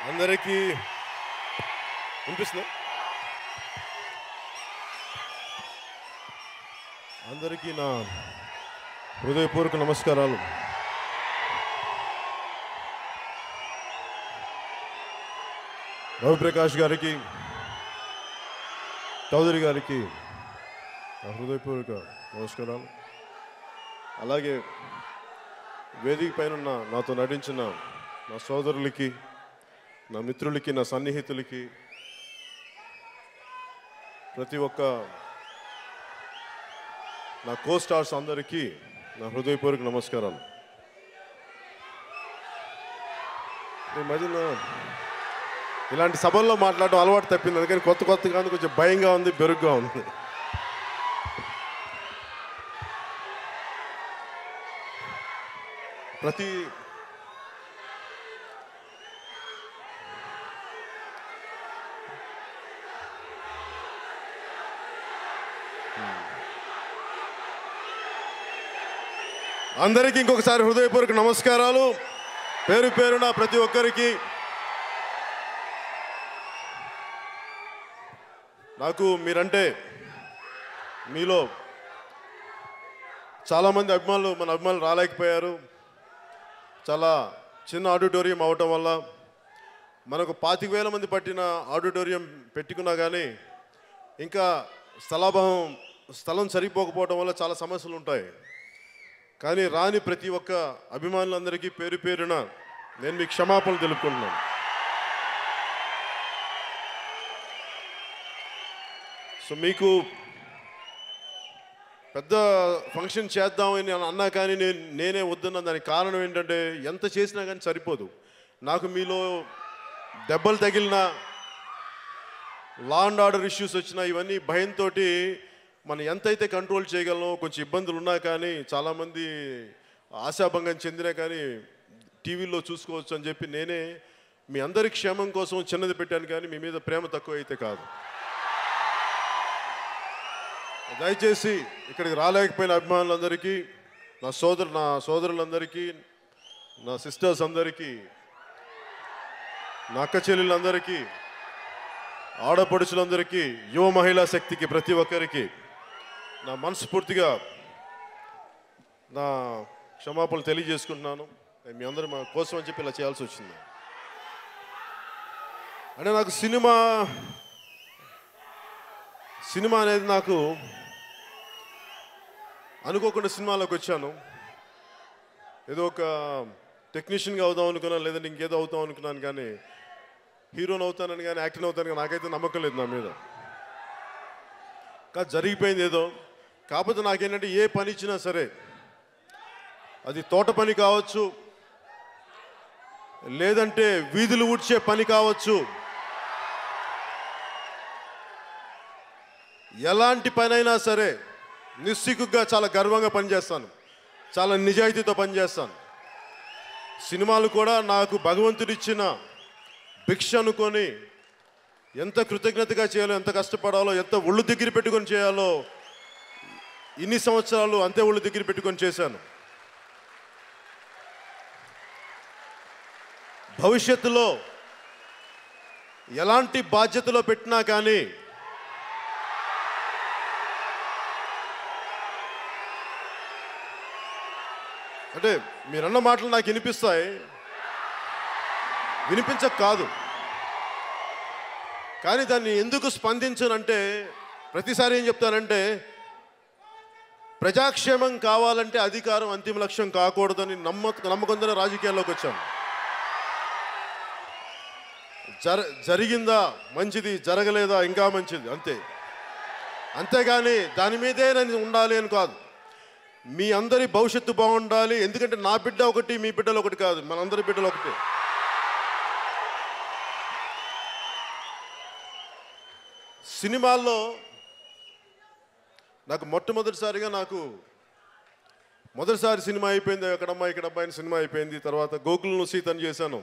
అందరికీ వినిపిస్తుందా? అందరికీ నా హృదయపూర్వక నమస్కారాలు. రవిప్రకాష్ గారికి, చౌదరి గారికి నా హృదయపూర్వక నమస్కారాలు. అలాగే వేదిక పైన నాతో నటించిన నా సోదరులకి, నా మిత్రులకి, నా సన్నిహితులకి, ప్రతి ఒక్క నా కో స్టార్స్ అందరికీ నా హృదయపూర్వక నమస్కారాలు. ఈ మధ్యన ఇలాంటి సభల్లో మాట్లాడడం అలవాటు తప్పింది, అందుకని కొత్తగా ఉంది, కొంచెం భయంగా ఉంది, బెరుగ్గా ఉంది. అందరికీ ఇంకొకసారి హృదయపూర్వక నమస్కారాలు, పేరు పేరున ప్రతి ఒక్కరికి. నాకు మీరంటే, మీలో చాలామంది అభిమానులు, మన అభిమానులు రాలేకపోయారు. చాలా చిన్న ఆడిటోరియం అవటం వల్ల మనకు 25,000 మంది పట్టిన ఆడిటోరియం పెట్టుకున్నా కానీ ఇంకా స్థలం సరిపోకపోవడం వల్ల చాలా సమస్యలు ఉంటాయి. కానీ రాని ప్రతి ఒక్క అభిమానులందరికీ పేరు పేరున నేను మీకు క్షమాపణలు తెలుపుకుంటున్నాను. సో మీకు పెద్ద ఫంక్షన్ చేద్దామని అన్నా కానీ నేనే వద్దన్నా. దానికి కారణం ఏంటంటే, ఎంత చేసినా కానీ సరిపోదు. నాకు మీలో దెబ్బలు తగిలినా, లా అండ్ ఆర్డర్ ఇష్యూస్ వచ్చినా, ఇవన్నీ భయంతో మనం ఎంతైతే కంట్రోల్ చేయగలనో, కొంచెం ఇబ్బందులు ఉన్నా కానీ, చాలామంది ఆశాభంగం చెందినా కానీ టీవీలో చూసుకోవచ్చు అని చెప్పి నేనే మీ అందరి క్షేమం కోసం చిన్నది పెట్టాను. కానీ మీ మీద ప్రేమ తక్కువ అయితే కాదు. దయచేసి ఇక్కడికి రాలేకపోయిన అభిమానులందరికీ, నా సోదరులందరికీ, నా సిస్టర్స్ అందరికీ, నా అక్క చెల్లెళ్ళందరికీ, ఆడపడుచులందరికీ, యువ మహిళా శక్తికి, ప్రతి ఒక్కరికి నా మనస్ఫూర్తిగా నా క్షమాపణలు తెలియజేసుకుంటున్నాను. మీ అందరూ మా కోసం అని చెప్పి ఇలా చేయాల్సి వచ్చింది. అంటే నాకు సినిమా అనేది నాకు అనుకోకుండా సినిమాలోకి వచ్చాను. ఏదో ఒక టెక్నీషియన్గా అవుదాం అనుకున్నాను, లేదంటే ఇంకేదో అవుతాం అనుకున్నాను. కానీ హీరోని అవుతానని కానీ, యాక్టింగ్ అవుతాను కానీ నాకైతే నమ్మకం లేదు నా మీద. కానీ జరిగిపోయింది ఏదో. కాకపోతే నాకేంటంటే, ఏ పని ఇచ్చినా సరే, అది తోట పని కావచ్చు, లేదంటే వీధులు ఊడ్చే పని కావచ్చు, ఎలాంటి పని అయినా సరే నిస్సిగ్గుగా చాలా గర్వంగా పనిచేస్తాను, చాలా నిజాయితీతో పనిచేస్తాను. సినిమాలు కూడా నాకు భగవంతుడిచ్చిన భిక్ష అనుకొని ఎంత కృతజ్ఞతగా చేయాలో, ఎంత కష్టపడాలో, ఎంత ఒళ్ళు దగ్గర పెట్టుకొని చేయాలో, ఇన్ని సంవత్సరాలు అంతే ఒళ్ళు దగ్గర పెట్టుకొని చేశాను. భవిష్యత్తులో ఎలాంటి బాధ్యతలో పెట్టినా కానీ అంటే మీరన్న మాటలు నాకు వినిపిస్తాయి, వినిపించక కాదు. కానీ దాన్ని ఎందుకు స్పందించనంటే, ప్రతిసారి ఏం చెప్తానంటే, ప్రజాక్షేమం కావాలంటే అధికారం అంతిమ లక్ష్యం కాకూడదని నమ్మకంతో రాజకీయాల్లోకి వచ్చాను. జరిగిందా మంచిది, జరగలేదా ఇంకా మంచిది, అంతేగాని దాని మీదే నేను ఉండాలి అని కాదు. మీ అందరి భవిష్యత్తు బాగుండాలి. ఎందుకంటే నా బిడ్డ ఒకటి, మీ బిడ్డలు ఒకటి కాదు, మనందరి బిడ్డలు ఒకటి. సినిమాల్లో నాకు మొదటిసారి సినిమా అయిపోయింది, అక్కడమ్మా ఇక్కడమ్మా అని సినిమా అయిపోయింది. తర్వాత గోకులను సీతని చేశాను.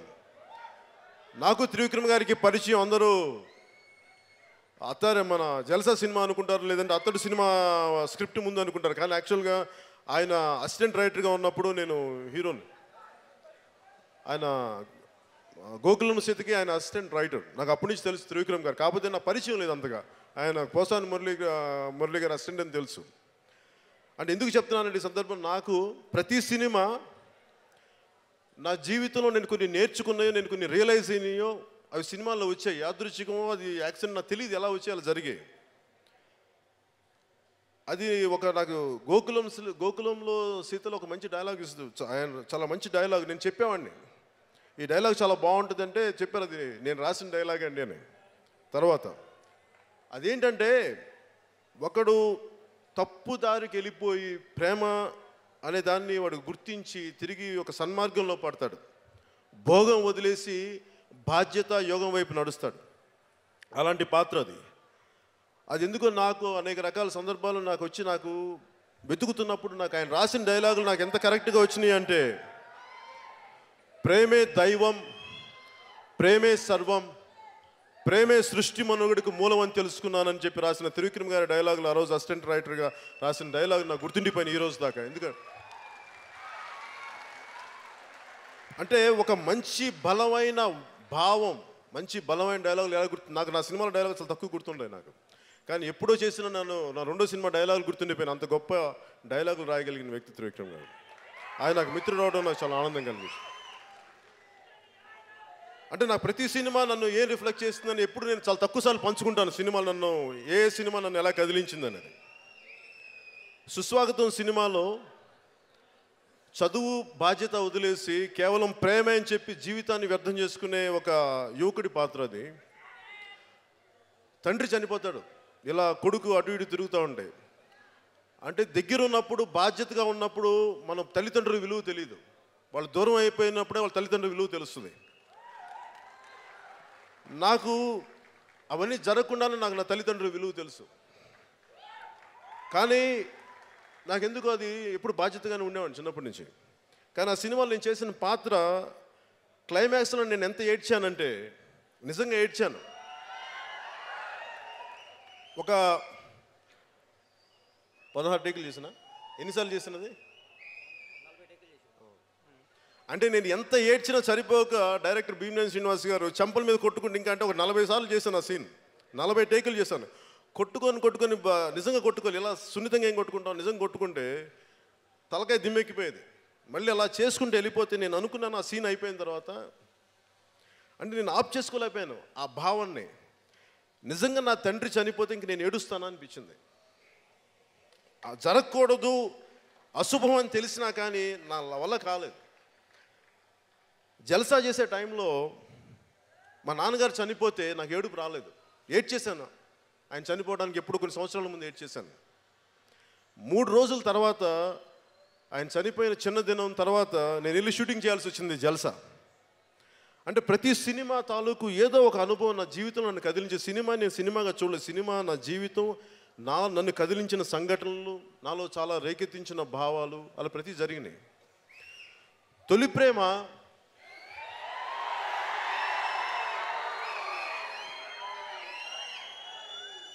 నాకు త్రివిక్రమ్ గారికి పరిచయం అందరూ మన జల్సా సినిమా అనుకుంటారు, లేదంటే అతడు సినిమా స్క్రిప్ట్ ముందు అనుకుంటారు. కానీ యాక్చువల్గా ఆయన అసిస్టెంట్ రైటర్గా ఉన్నప్పుడు నేను హీరోని, ఆయన గోకులం సీతకి ఆయన అసిస్టెంట్ రైటర్. నాకు అప్పటి నుంచి తెలుసు త్రివిక్రమ్ గారు, కాకపోతే నా పరిచయం లేదు అంతగా. ఆయన పోసాని మురళి గారు అసిస్టెంట్ అని తెలుసు. అంటే ఎందుకు చెప్తున్నానండి ఈ సందర్భం, నాకు ప్రతి సినిమా నా జీవితంలో నేను కొన్ని నేర్చుకున్నాయో, నేను కొన్ని రియలైజ్ అయినాయో అవి సినిమాల్లో వచ్చాయి. యాదృచ్ఛికమో అది యాక్సిడెంట్ నాకు తెలియదు, ఎలా వచ్చాయి అలా జరిగాయి. అది నాకు గోకులంలో సీతలో ఒక మంచి డైలాగ్ ఇస్తుంది. ఆయన చాలా మంచి డైలాగ్, నేను చెప్పేవాడిని ఈ డైలాగ్ చాలా బాగుంటుంది అంటే చెప్పారు, అది నేను రాసిన డైలాగ్ అండి అని. తర్వాత అదేంటంటే, ఒకడు తప్పు దారికి వెళ్ళిపోయి ప్రేమ అనే దాన్ని వాడు గుర్తించి తిరిగి ఒక సన్మార్గంలో పడతాడు. భోగం వదిలేసి బాధ్యత యోగం వైపు నడుస్తాడు. అలాంటి పాత్ర అది ఎందుకో నాకు అనేక రకాల సందర్భాలు నాకు వెతుకుతున్నప్పుడు నాకు ఆయన రాసిన డైలాగులు నాకు ఎంత కరెక్ట్గా వచ్చినాయి అంటే, ప్రేమే దైవం, ప్రేమే సర్వం, ప్రేమే సృష్టి మనుగడకు మూలం అని తెలుసుకున్నానని చెప్పి రాసిన త్రివిక్రమ్ గారి డైలాగులు, ఆ రోజు అసిస్టెంట్ రైటర్గా రాసిన డైలాగ్ నాకు గుర్తుండిపోయిన ఈ రోజు దాకా. ఎందుకంటే అంటే ఒక మంచి బలమైన భావం, మంచి బలమైన డైలాగులు ఎలా నాకు నా సినిమాలో డైలాగులు చాలా తక్కువ గుర్తుండే నాకు. కానీ ఎప్పుడో చేసిన నా రెండో సినిమా డైలాగులు గుర్తుండిపోయిన, అంత గొప్ప డైలాగులు రాయగలిగిన వ్యక్తి త్రివిక్రమ్ గారు. ఆయన నాకు మిత్రుడు అవడం నాకు చాలా ఆనందం కలిగింది. అంటే నాకు ప్రతి సినిమా నన్ను ఏం రిఫ్లెక్ట్ చేస్తుందని ఎప్పుడు నేను చాలా తక్కువసార్లు పంచుకుంటాను. సినిమాలు ఏ సినిమా నన్ను ఎలా కదిలించిందనేది. సుస్వాగతం సినిమాలో చదువు బాధ్యత వదిలేసి కేవలం ప్రేమే అని చెప్పి జీవితాన్ని వ్యర్థం చేసుకునే ఒక యువకుడి పాత్ర అది. తండ్రి చనిపోతాడు, ఇలా కొడుకు అటు ఇటు తిరుగుతూ ఉంటాయి. అంటే దగ్గర ఉన్నప్పుడు, బాధ్యతగా ఉన్నప్పుడు మన తల్లిదండ్రుల విలువ తెలియదు. వాళ్ళు దూరం అయిపోయినప్పుడే వాళ్ళ తల్లిదండ్రుల విలువ తెలుస్తుంది. నాకు అవన్నీ జరగకుండానే నాకు నా తల్లిదండ్రుల విలువ తెలుసు. కానీ నాకెందుకు అది ఎప్పుడు బాధ్యతగానే ఉండేవాడిని చిన్నప్పటి నుంచి. కానీ ఆ సినిమాలో నేను చేసిన పాత్ర క్లైమాక్స్లో నేను ఎంత ఏడ్చానంటే, నిజంగా ఏడ్చాను. ఒక 16 టేకులు చేసిన, ఎన్నిసార్లు చేసినది అంటే నేను ఎంత ఏడ్చినా సరిపోక డైరెక్టర్ భీమనేని శ్రీనివాస్ గారు చెంపల మీద కొట్టుకుంటే ఇంకా అంటే ఒక 40 సార్లు చేశాను ఆ సీన్. 40 టేకులు చేశాను. కొట్టుకొని నిజంగా కొట్టుకోవాలి. ఇలా సున్నితంగా ఏం కొట్టుకుంటాం, నిజంగా కొట్టుకుంటే తలకాయ దిమ్మెక్కిపోయేది. మళ్ళీ అలా చేసుకుంటూ వెళ్ళిపోతే నేను అనుకున్నాను ఆ సీన్ అయిపోయిన తర్వాత, అంటే నేను ఆఫ్ చేసుకోలేకపోయాను ఆ భావాన్ని. నిజంగా నా తండ్రి చనిపోతే ఇంక నేను ఏడుస్తానా అనిపించింది. జరగకూడదు, అశుభం అని తెలిసినా కానీ నా వల్ల కాలేదు. జల్సా చేసే టైంలో మా నాన్నగారు చనిపోతే నాకు ఏడుపు రాలేదు, ఏడ్చేశాను. ఆయన చనిపోవడానికి ఎప్పుడు కొన్ని సంవత్సరాల ముందు ఏడ్చేశాను. 3 రోజుల తర్వాత, ఆయన చనిపోయిన చిన్న దినం తర్వాత నేను వెళ్ళి షూటింగ్ చేయాల్సి వచ్చింది జల్సా. అంటే ప్రతి సినిమా తాలూకు ఏదో ఒక అనుభవం నా జీవితంలో నన్ను కదిలించే సినిమా నేను సినిమాగా చూడలేదు. సినిమా నా జీవితం, నన్ను కదిలించిన సంఘటనలు, నాలో చాలా రేకెత్తించిన భావాలు అలా ప్రతి జరిగినాయి. తొలి ప్రేమ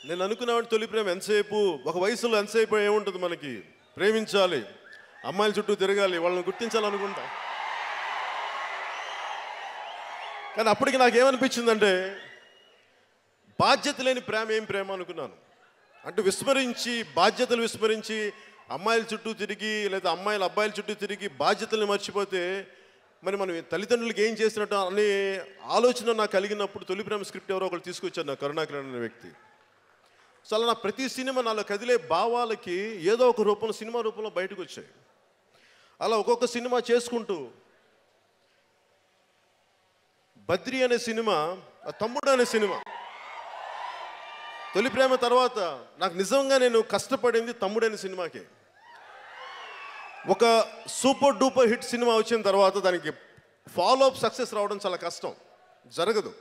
నేను అనుకున్నాను. తొలి ప్రేమ ఎంతసేపు, ఒక వయసులో ఎంతసేపు ఏముంటుంది మనకి, ప్రేమించాలి, అమ్మాయిల చుట్టూ తిరగాలి, వాళ్ళని గుర్తించాలనుకుంటా. కానీ అప్పటికి నాకేమనిపించిందంటే, బాధ్యత లేని ప్రేమ ఏం ప్రేమ అనుకున్నాను. అంటే బాధ్యతలు విస్మరించి అమ్మాయిల చుట్టూ తిరిగి, లేదా అమ్మాయిలు అబ్బాయిల చుట్టూ తిరిగి బాధ్యతల్ని మర్చిపోతే మరి మనం తల్లిదండ్రులకి ఏం చేసినట్టు అనే ఆలోచన నాకు కలిగినప్పుడు తొలి ప్రేమ స్క్రిప్ట్ ఎవరో ఒకరు తీసుకొచ్చారు, నా కరుణాకరన్ అనే వ్యక్తి. సో అలా నా ప్రతి సినిమా నాలో కదిలే భావాలకి ఏదో ఒక రూపంలో, సినిమా రూపంలో బయటకు వచ్చాయి. అలా ఒక్కొక్క సినిమా చేసుకుంటూ బద్రి అనే సినిమా, తమ్ముడు అనే సినిమా, తొలి ప్రేమ తర్వాత నాకు నిజంగా నేను కష్టపడింది తమ్ముడు అనే సినిమాకి. ఒక సూపర్ డూపర్ హిట్ సినిమా వచ్చిన తర్వాత దానికి ఫాలో అప్ సక్సెస్ రావడం చాలా కష్టం, జరగదు.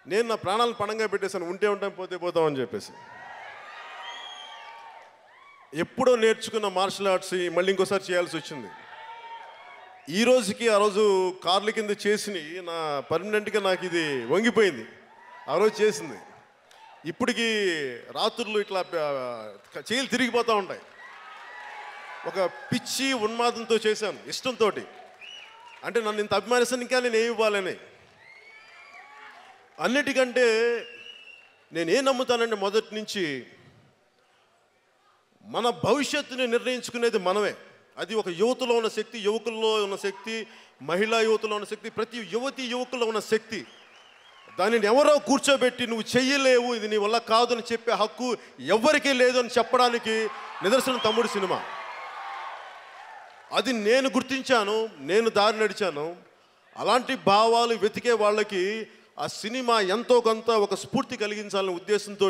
నేను నా ప్రాణాలను పణంగా పెట్టేశాను, ఉంటే ఉంటాం పోతే పోతామని చెప్పేసి. ఎప్పుడో నేర్చుకున్న మార్షల్ ఆర్ట్స్ మళ్ళీ ఇంకోసారి చేయాల్సి వచ్చింది. ఈ రోజుకి ఆ రోజు కార్ల కింద చేసి నా పర్మనెంట్గా నాకు ఇది వంగిపోయింది. ఆ రోజు చేసింది ఇప్పటికి రాత్రులు ఇట్లా చేతులు తిరిగిపోతూ ఉంటాయి. ఒక పిచ్చి ఉన్మాదంతో చేశాను, ఇష్టంతో. అంటే నన్ను ఇంత అభిమానిస్తాను, ఇంకా నేను ఏమి ఇవ్వాలని. అన్నిటికంటే నేనేం నమ్ముతానంటే మొదటి నుంచి మన భవిష్యత్తుని నిర్ణయించుకునేది మనమే. అది ఒక యువతలో ఉన్న శక్తి, యువకుల్లో ఉన్న శక్తి, మహిళా యువతలో ఉన్న శక్తి, ప్రతి యువతి యువకుల్లో ఉన్న శక్తి. దానిని ఎవరో కూర్చోబెట్టి నువ్వు చెయ్యలేవు, ఇది నీ వల్ల కాదు అని చెప్పే హక్కు ఎవరికీ లేదు అని చెప్పడానికి నిదర్శనం తమ్ముడు సినిమా. అది నేను గుర్తించాను, నేను దారి నడిచాను. అలాంటి భావాలు వెతికే వాళ్ళకి ఆ సినిమా ఎంతో కొంత ఒక స్ఫూర్తి కలిగించాలనే ఉద్దేశంతో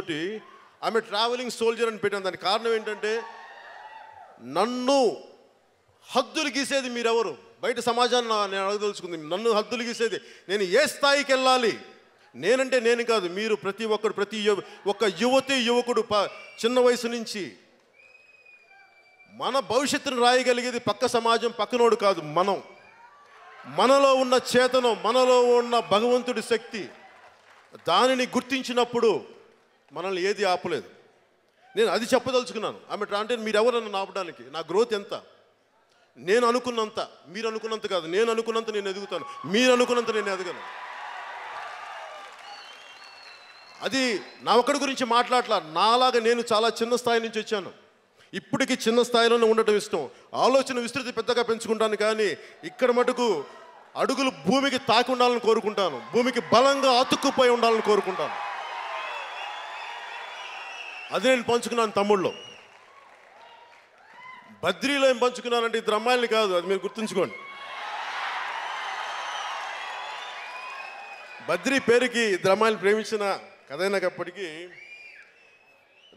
ఆమె ట్రావెలింగ్ సోల్జర్ అని పెట్టాను. దానికి కారణం ఏంటంటే, నన్ను హద్దులు గీసేది మీరెవరు? బయట సమాజాన్ని నేను అడగదలుచుకుంది. నన్ను హద్దులు గీసేది నేను ఏ స్థాయికి వెళ్ళాలి? నేనంటే నేను కాదు, మీరు ప్రతి ఒక్కడు, ఒక్క యువతి యువకుడు చిన్న వయసు నుంచి మన భవిష్యత్తును రాయగలిగేది పక్క సమాజం, పక్కనోడు కాదు, మనం. మనలో ఉన్న చేతనం, మనలో ఉన్న భగవంతుడి శక్తి, దానిని గుర్తించినప్పుడు మనల్ని ఏది ఆపలేదు. నేను అది చెప్పదలుచుకున్నాను. ఆమె అంటే మీరెవరన్నా ఆపడానికి? నా గ్రోత్ ఎంత? నేను అనుకున్నంత, మీరు అనుకున్నంత కాదు. నేను అనుకున్నంత నేను ఎదుగుతాను, మీరు అనుకున్నంత నేను ఎదగను. అది నా ఒక్కడి గురించి మాట్లాడలా. నాలాగా నేను చాలా చిన్న స్థాయి నుంచి వచ్చాను. ఇప్పటికీ చిన్న స్థాయిలోనే ఉండటం ఇష్టం. ఆలోచన విస్తృతి పెద్దగా పెంచుకుంటాను, కానీ ఇక్కడ మటుకు అడుగులు భూమికి తాకి ఉండాలని కోరుకుంటాను. భూమికి బలంగా అతుక్కుపోయి ఉండాలని కోరుకుంటాను. అది నేను పంచుకున్నాను తమ్ముళ్ళు. బద్రీలో ఏం పంచుకున్నానంటే ఇద్దరు అమ్మాయిల్ని కాదు, అది మీరు గుర్తుంచుకోండి. బద్రీ పేరుకి ఇద్దరు అమ్మాయిలు ప్రేమించిన కథైనప్పటికీ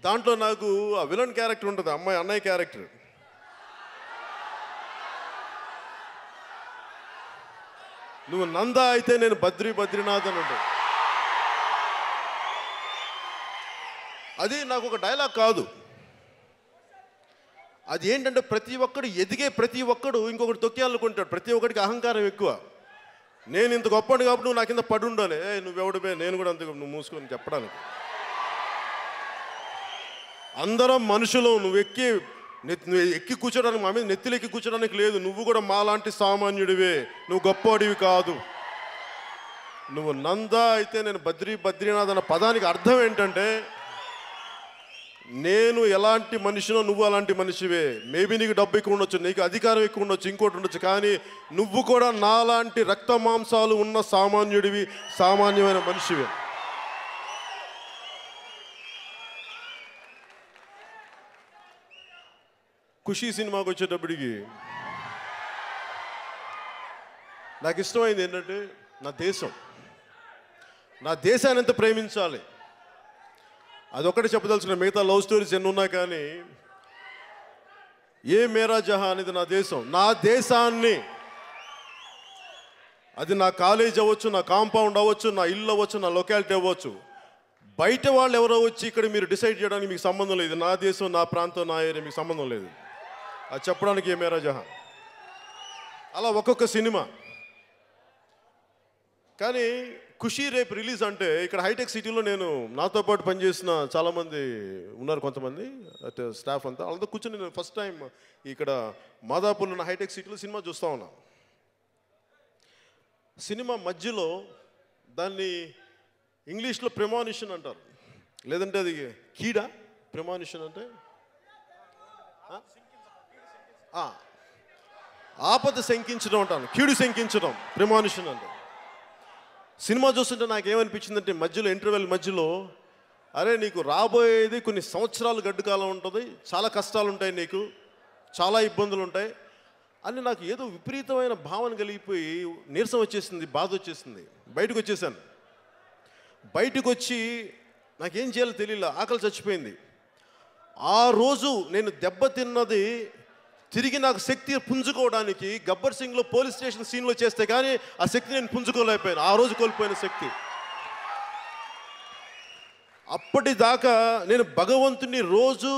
దాంట్లో నాకు ఆ విలన్ క్యారెక్టర్ ఉంటుంది, అమ్మాయి అన్నయ్య క్యారెక్టర్. నువ్వు నంద అయితే నేను బద్రీనాథ్ అని ఉంటుంది. అది నాకు ఒక డైలాగ్ కాదు. అది ఏంటంటే, ప్రతి ఒక్కడు ఎదిగే ప్రతి ఒక్కడు ఇంకొకటి తొక్కేయాలనుకుంటాడు. ప్రతి ఒక్కడికి అహంకారం ఎక్కువ. నేను ఇంత గొప్పడు కాబట్టి నువ్వు నా కింద పడి ఉండాలి, నువ్వెవడిపే, నేను కూడా అంత, నువ్వు మూసుకొని చెప్పడానికి. అందరం మనుషులు. నువ్వు ఎక్కి కూర్చోడానికి, మా మీద నెత్తిలు ఎక్కి కూర్చోడానికి లేదు. నువ్వు కూడా మాలాంటి సామాన్యుడివే, నువ్వు గొప్పవాడివి కాదు. నువ్వు నంద అయితే నేను బద్రీనాథ్ అన్న పదానికి అర్థం ఏంటంటే, నేను ఎలాంటి మనిషినో నువ్వు అలాంటి మనిషివే. మేబీ నీకు డబ్బు ఎక్కువ ఉండొచ్చు, నీకు అధికారం ఎక్కువ ఉండొచ్చు, ఇంకోటి ఉండొచ్చు, కానీ నువ్వు కూడా నాలాంటి రక్త మాంసాలు ఉన్న సామాన్యుడివి, సామాన్యమైన మనిషివే. ఖుషీ సినిమాకి వచ్చేటప్పటికి నాకు ఇష్టమైంది ఏంటంటే, నా దేశాన్ని ఎంత ప్రేమించాలి అదొక్కటి చెప్పదలుచుకున్నా. మిగతా లవ్ స్టోరీస్ ఎన్ని ఉన్నా కానీ ఏ మేరా జహా అనేది నా దేశం. నా దేశాన్ని, అది నా కాలేజ్ అవ్వచ్చు, నా కాంపౌండ్ అవ్వచ్చు, నా ఇల్లు అవ్వచ్చు, నా లొకాలిటీ అవ్వచ్చు, బయట వాళ్ళు ఎవరో వచ్చి ఇక్కడ మీరు డిసైడ్ చేయడానికి మీకు సంబంధం లేదు. నా దేశం, నా ప్రాంతం, నా ఏరియా, మీకు సంబంధం లేదు. అది చెప్పడానికి ఏ మేరా జహా. అలా ఒక్కొక్క సినిమా. కానీ ఖుషీ రేపు రిలీజ్ అంటే ఇక్కడ హైటెక్ సిటీలో నేను నాతో పాటు పనిచేసిన చాలామంది ఉన్నారు, కొంతమంది స్టాఫ్ అంతా. వాళ్ళతో కూర్చొని నేను ఫస్ట్ టైం ఇక్కడ మాదాపూర్లో ఉన్న హైటెక్ సిటీలో సినిమా చూస్తూ ఉన్నా. సినిమా మధ్యలో దాన్ని ఇంగ్లీష్లో ప్రెమానిషన్ అంటారు, లేదంటే అది కీడా. ప్రెమానిషన్ అంటే ఆపద శంకించడం అంటాను, కీడు శంకించడం ప్రెమానిషన్ అంటే. సినిమా చూస్తుంటే నాకేమనిపించిందంటే, మధ్యలో ఇంటర్వెల్ మధ్యలో, అరే నీకు రాబోయేది కొన్ని సంవత్సరాలు గడ్డు కాలం ఉంటుంది, చాలా కష్టాలు ఉంటాయి, నీకు చాలా ఇబ్బందులు ఉంటాయి అని నాకు ఏదో విపరీతమైన భావన కలిగిపోయి నీరసం వచ్చేసింది, బాధ వచ్చేసింది. బయటకు వచ్చేసాను. బయటకు వచ్చి నాకేం చేయాలో తెలియలే, ఆకలి చచ్చిపోయింది. ఆ రోజు నేను దెబ్బతిన్నది తిరిగి నాకు శక్తి పుంజుకోవడానికి గబ్బర్ సింగ్లో పోలీస్ స్టేషన్ సీన్లో చేస్తే కానీ ఆ శక్తి నేను పుంజుకోలేకపోయాను. ఆ రోజు కోల్పోయిన శక్తి. అప్పటిదాకా నేను భగవంతుని రోజు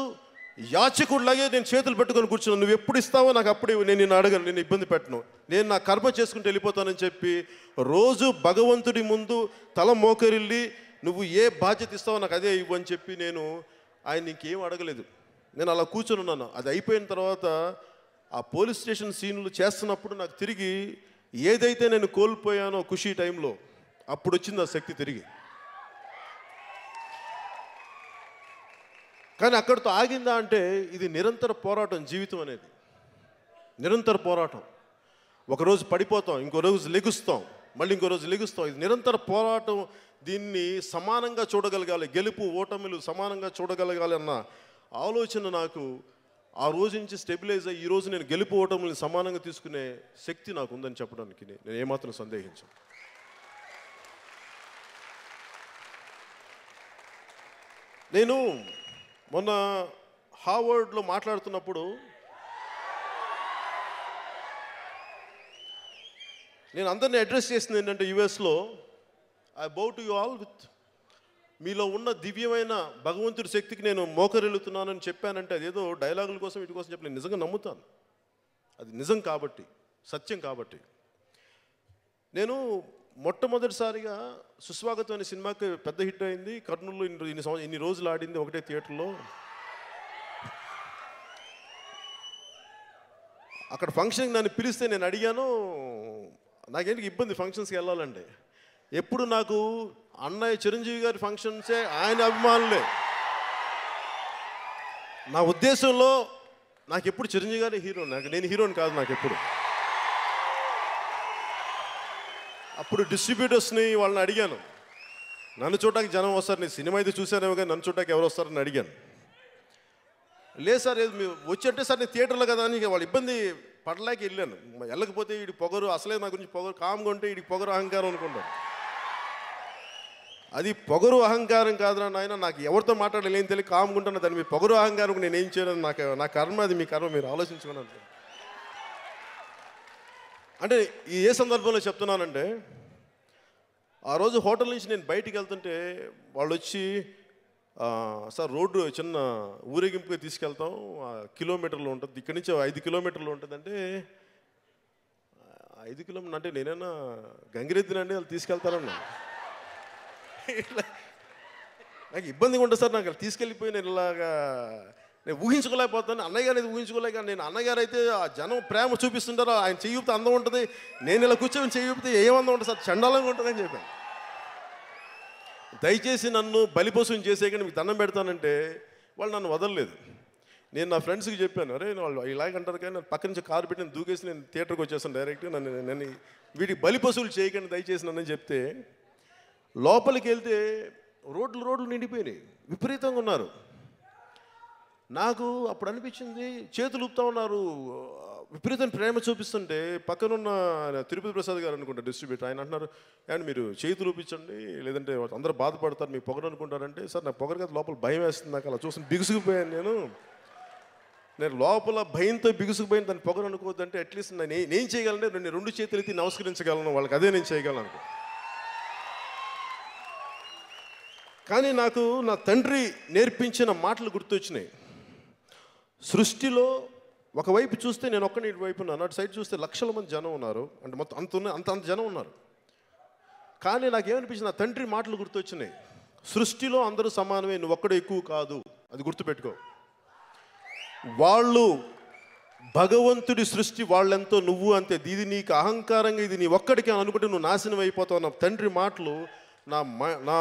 యాచకుడిలాగే నేను చేతులు పెట్టుకొని కూర్చున్నాను. నువ్వు ఎప్పుడు ఇస్తావో నాకు అప్పుడు నేను నిన్ను అడగను, నేను ఇబ్బంది పెట్టను, నేను నా కర్మ చేసుకుంటూ వెళ్ళిపోతానని చెప్పి రోజు భగవంతుడి ముందు తల మోకరిల్లి నువ్వు ఏ బాధ్యత ఇస్తావో నాకు అదే ఇవ్వు అని చెప్పి నేను ఆయన ఇంకేం అడగలేదు. నేను అలా కూర్చొని ఉన్నాను. అది అయిపోయిన తర్వాత ఆ పోలీస్ స్టేషన్ సీన్లు చేస్తున్నప్పుడు నాకు తిరిగి ఏదైతే నేను కోల్పోయానో ఖుషీ టైంలో, అప్పుడు వచ్చింది ఆ శక్తి తిరిగి. కానీ అక్కడితో ఆగిందా అంటే, ఇది నిరంతర పోరాటం. జీవితం అనేది నిరంతర పోరాటం. ఒకరోజు పడిపోతాం, ఇంకో రోజు లెగుస్తాం, మళ్ళీ ఇంకో రోజు లెగుస్తాం. ఇది నిరంతర పోరాటం. దీన్ని సమానంగా చూడగలగాలి, గెలుపు ఓటములు సమానంగా చూడగలగాలి అన్న ఆలోచన నాకు ఆ రోజు నుంచి స్టెబిలైజ్ అయ్యి ఈరోజు నేను గెలుపు ఓటములను సమానంగా తీసుకునే శక్తి నాకు ఉందని చెప్పడానికి నేను ఏమాత్రం సందేహించను. నేను మొన్న హార్వర్డ్లో మాట్లాడుతున్నప్పుడు నేను అందరినీ అడ్రస్ చేసింది ఏంటంటే, యుఎస్లో, I bow to you all with, మీలో ఉన్న దివ్యమైన భగవంతుడి శక్తికి నేను మోకరిల్లుతున్నానని చెప్పానంటే అదేదో డైలాగుల కోసం వీటి కోసం చెప్పి నేను నిజంగా నమ్ముతాను. అది నిజం కాబట్టి, సత్యం కాబట్టి. నేను మొట్టమొదటిసారిగా సుస్వాగతం అనే సినిమాకి పెద్ద హిట్ అయింది. కర్నూలులో ఇన్ని రోజులు ఆడింది ఒకటే థియేటర్లో. అక్కడ ఫంక్షన్కి నన్ను పిలిస్తే నేను అడిగాను, నాకేంటి ఇబ్బంది ఫంక్షన్స్కి వెళ్ళాలంటే. ఎప్పుడు నాకు అన్నయ్య చిరంజీవి గారి ఫంక్షన్సే, ఆయన అభిమానులే. నా ఉద్దేశంలో నాకు ఎప్పుడు చిరంజీవి గారి హీరో, నేను హీరోని కాదు నాకు ఎప్పుడు. అప్పుడు డిస్ట్రిబ్యూటర్స్ని వాళ్ళని అడిగాను, నన్ను చూడటానికి జనం వస్తారు, నేను సినిమా అయితే చూశానేమో కానీ నన్ను చూడటానికి ఎవరు వస్తారని అడిగాను. లేదు సార్, మీరు వచ్చంటే సార్ నేను థియేటర్లో కదా అని వాళ్ళు ఇబ్బంది పడలేక వెళ్ళాను. వెళ్ళకపోతే వీడికి పొగరు, అసలే నా గురించి పొగరు, కామ్గా ఉంటే వీడికి పొగరు అహంకారం అనుకుంటాను. అది పొగరు అహంకారం కాదురా నాయన, నాకు ఎవరితో మాట్లాడలేని తెలియక కామ్గా ఉంటాను. దాన్ని మీ పొగరు అహంకారం నేను ఏం చేయను, నా కర్మ అది, మీ కర్మ, మీరు ఆలోచించుకున్నాను. అంటే ఏ సందర్భంలో చెప్తున్నానంటే, ఆ రోజు హోటల్ నుంచి నేను బయటికి వెళ్తుంటే వాళ్ళు వచ్చి, సార్ రోడ్డు చిన్న ఊరేగింపుగా తీసుకెళ్తాం, కిలోమీటర్లు ఉంటుంది, ఇక్కడి నుంచి 5 కిలోమీటర్లు ఉంటుందంటే, 5 కిలోమీటర్లు అంటే నేనైనా గంగిరెద్దునండి వాళ్ళు తీసుకెళ్తారన్నా. ఇట్లా నాకు ఇబ్బందిగా ఉంటుంది సార్, నాకు తీసుకెళ్ళిపోయి నేను ఇలాగా నేను ఊహించుకోలేకపోతాను. అన్నయ్య గారు అయితే ఊహించుకోలేక, నేను అన్నగారు అయితే ఆ జనం ప్రేమ చూపిస్తుంటారు, ఆయన చెయ్యితే అందం ఉంటుంది, నేను ఇలా కూర్చొని చెయ్యితే ఏమందం ఉంటుంది సార్, చండాలంగా ఉంటుందని చెప్పాను. దయచేసి నన్ను బలిపశువుని చేసేయకండి, మీకు దండం పెడతానంటే వాళ్ళు నన్ను వదలలేదు. నేను నా ఫ్రెండ్స్కి చెప్పాను, అరే వాళ్ళు ఇలాగంటారు కానీ పక్క నుంచి కారు పెట్టి నేను దూకేసి నేను థియేటర్కి వచ్చేస్తాను డైరెక్ట్గా, నన్ను వీటికి బలిపశువులు చేయకండి దయచేసి నన్ను చెప్తే, లోపలికి వెళ్తే రోడ్లు నిండిపోయినాయి, విపరీతంగా ఉన్నారు. నాకు అప్పుడు అనిపించింది, చేతులు ఊపుతా ఉన్నారు, విపరీతం ప్రేమ చూపిస్తుంటే పక్కనున్న తిరుపతి ప్రసాద్ గారు అనుకుంటా డిస్ట్రిబ్యూటర్, ఆయన అంటున్నారు, అండ్ మీరు చేతులు ఊపించండి లేదంటే అందరూ బాధపడతారు, మీ పొగరు అనుకుంటారంటే. సార్ నాకు పొగరు కదా, లోపల భయం వేస్తుంది, నాకు అలా చూసి బిగుసుకుపోయాను. నేను లోపల భయంతో బిగుసుకుపోయిన దాన్ని పొగరు అనుకోవద్దంటే అట్లీస్ట్ నేను చేయగలంటే నేను 2 చేతులు ఎత్తి నమస్కరించగలను వాళ్ళకి, అదే నేను చేయగలను అనుకో. కానీ నాకు నా తండ్రి నేర్పించిన మాటలు గుర్తొచ్చినాయి. సృష్టిలో ఒకవైపు చూస్తే నేను ఒక్కని వైపు ఉన్నాను, అటు సైడ్ చూస్తే లక్షల మంది జనం ఉన్నారు, అంటే మొత్తం అంత జనం ఉన్నారు. కానీ నాకేమనిపించింది, నా తండ్రి మాటలు గుర్తొచ్చినాయి. సృష్టిలో అందరూ సమానమే, నువ్వు ఒక్కడే ఎక్కువ కాదు, అది గుర్తుపెట్టుకో. వాళ్ళు భగవంతుడి సృష్టి, వాళ్ళెంతో నువ్వు అంతే, ఇది నీకు అహంకారంగా ఇది నీ ఒక్కడికి అనుకుంటే నువ్వు నాశనం అయిపోతావు. నా తండ్రి మాటలు నా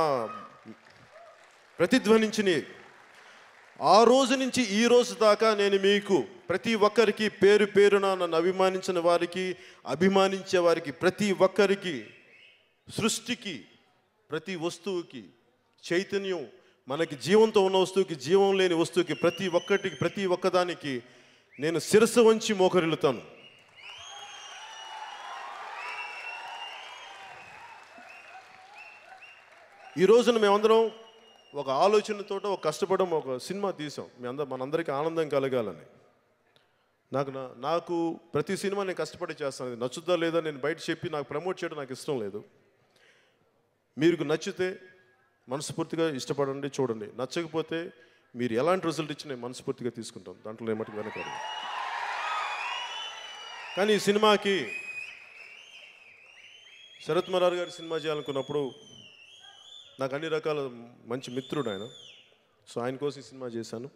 ప్రతిధ్వనించినాయి. ఆ రోజు నుంచి ఈ రోజు దాకా నేను మీకు ప్రతి ఒక్కరికి పేరు పేరున నన్ను అభిమానించిన వారికి, అభిమానించే వారికి, ప్రతి ఒక్కరికి, సృష్టికి, ప్రతి వస్తువుకి, చైతన్యం మనకి జీవంతో ఉన్న వస్తువుకి, జీవం లేని వస్తువుకి, ప్రతి ఒక్కదానికి నేను శిరస్సు వంచి మోకరిల్లుతాను. ఈ రోజున మేమందరం ఒక ఆలోచనతో ఒక కష్టపడడం, ఒక సినిమా తీసాం, మనందరికీ ఆనందం కలగాలని. నాకు ప్రతి సినిమా నేను కష్టపడి చేస్తాను, అది నచ్చుద్దా లేదా నేను బయట చెప్పి నాకు ప్రమోట్ చేయడం నాకు ఇష్టం లేదు. మీకు నచ్చితే మనస్ఫూర్తిగా ఇష్టపడండి, చూడండి. నచ్చకపోతే మీరు ఎలాంటి రిజల్ట్ ఇచ్చినా మనస్ఫూర్తిగా తీసుకుంటాం, దాంట్లో ఏమట్టుకు వెనకాడు. కానీ ఈ సినిమాకి శరత్ మరార్ గారి సినిమా చేయాలనుకున్నప్పుడు నాకు అన్ని రకాల మంచి మిత్రుడు ఆయన, సో ఆయన కోసం ఈ సినిమా చేశాను.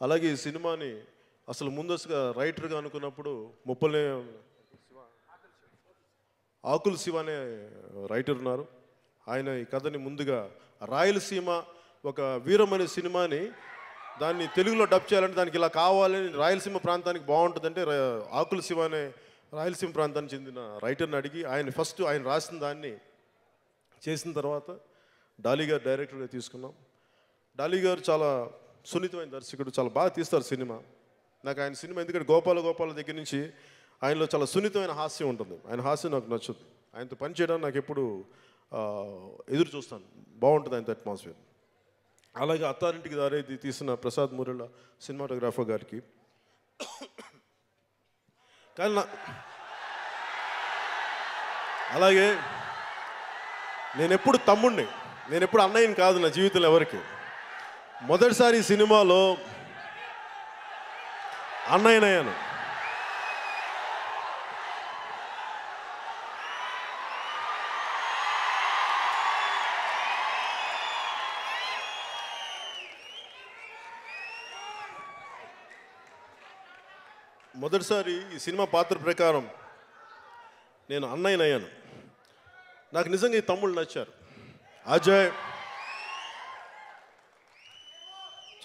అలాగే ఈ సినిమాని అసలు ముందస్తుగా రైటర్గా అనుకున్నప్పుడు ఆకుల శివ అనే రైటర్ ఉన్నారు. ఆయన ఈ కథని ముందుగా రాయలసీమ ఒక వీరం అనే సినిమాని దాన్ని తెలుగులో డబ్ చేయాలంటే దానికి ఇలా కావాలని రాయలసీమ ప్రాంతానికి బాగుంటుందంటే ఆకుల శివ అనే రాయలసీమ ప్రాంతానికి చెందిన రైటర్ని అడిగి ఆయన రాసిన దాన్ని చేసిన తర్వాత డాలీ గారు డైరెక్టర్గా తీసుకున్నాం. డాలీ గారు చాలా సున్నితమైన దర్శకుడు, చాలా బాగా తీస్తారు సినిమా. నాకు ఆయన సినిమా ఎందుకంటే గోపాల దగ్గర నుంచి ఆయనలో చాలా సున్నితమైన హాస్యం ఉంటుంది. ఆయన హాస్యం నాకు నచ్చుతుంది. ఆయనతో పని చేయడానికి నాకు ఎప్పుడు ఎదురు చూస్తాను, బాగుంటుంది ఆయనతో అట్మాస్ఫియర్. అలాగే అత్తారింటికి దారేది తీసిన ప్రసాద్ మురళ సినిమాటోగ్రాఫర్ గారికి. కానీ అలాగే నేనెప్పుడు తమ్ముడిని, నేనెప్పుడు అన్నయ్యని కాదు నా జీవితంలో ఎవరికి. మొదటిసారి ఈ సినిమాలో అన్నయ్యనయ్యాను. మొదటిసారి ఈ సినిమా పాత్ర ప్రకారం నేను అన్నయ్యనయ్యాను. నాకు నిజంగా ఈ తమ్ముళ్ళు నచ్చారు. అజయ్,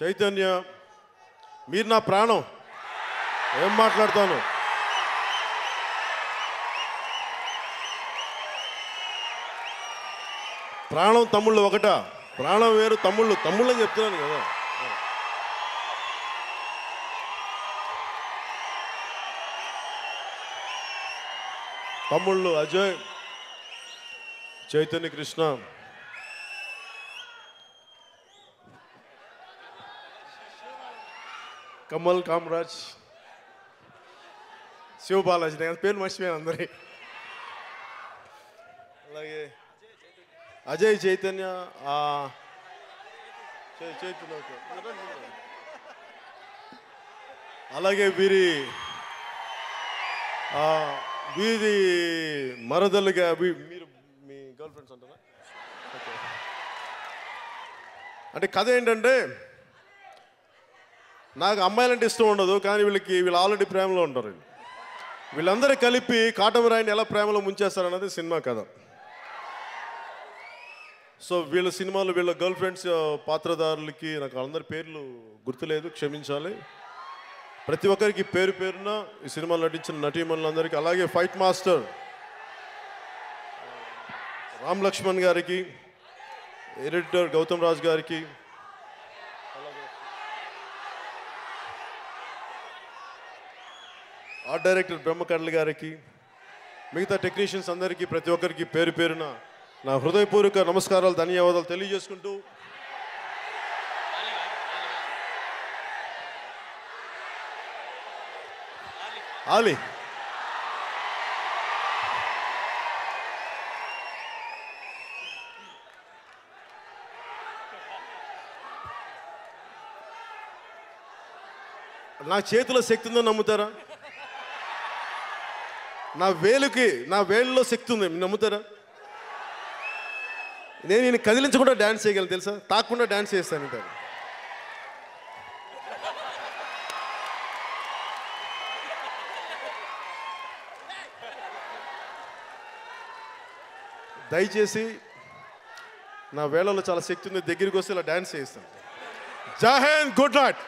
చైతన్య, మీరు నా ప్రాణం. ఏం మాట్లాడతాను, ప్రాణం తమ్ముళ్ళు ఒకటా? ప్రాణం వేరు, తమ్ముళ్ళని చెప్తున్నాను కదా. తమ్ముళ్ళు అజయ్, చైతన్య, కృష్ణ. కమల్, కామరాజ్, శివబాలాజీ. నేను పేరు మర్చిపోయాను అందరి. అలాగే అజయ్, చైతన్య, అలాగే వీరి మరదలుగా మీరు మీ గర్ల్ ఫ్రెండ్స్ అంటారా? అంటే కథ ఏంటంటే, నాకు అమ్మాయిలంటే ఇష్టం ఉండదు, కానీ వీళ్ళు ఆల్రెడీ ప్రేమలో ఉంటారు. వీళ్ళందరూ కలిపి కాటమరాయిని ఎలా ప్రేమలో ముంచేస్తారన్నది సినిమా కథ. సో వీళ్ళ సినిమాలో వీళ్ళ గర్ల్ ఫ్రెండ్స్ పాత్రధారులకి నాకు అందరి పేర్లు గుర్తులేదు, క్షమించాలి. ప్రతి ఒక్కరికి పేరు పేరున ఈ సినిమాలో నటించిన నటీమణులందరికీ, అలాగే ఫైట్ మాస్టర్ రామ్ లక్ష్మణ్ గారికి, ఎడిటర్ గౌతమ్ రాజ్ గారికి, ఆర్ట్ డైరెక్టర్ బ్రహ్మకర్ల గారికి, మిగతా టెక్నీషియన్స్ అందరికీ ప్రతి ఒక్కరికి పేరు పేరున నా హృదయపూర్వక నమస్కారాలు, ధన్యవాదాలు తెలియజేసుకుంటూ, ఆలి నా చేతిలో శక్తి ఉందని నమ్ముతారా? నా వేళ్ళలో శక్తి ఉంది, నమ్ముతారా? నేను కదిలించకుండా డ్యాన్స్ చేయగలను తెలుసా, తాకుండా డ్యాన్స్ చేస్తాను. అంటారు దయచేసి నా వేళలో చాలా శక్తి ఉంది, దగ్గరికి వస్తే ఇలా డ్యాన్స్ చేస్తాను. జై హింద్, గుడ్ నైట్.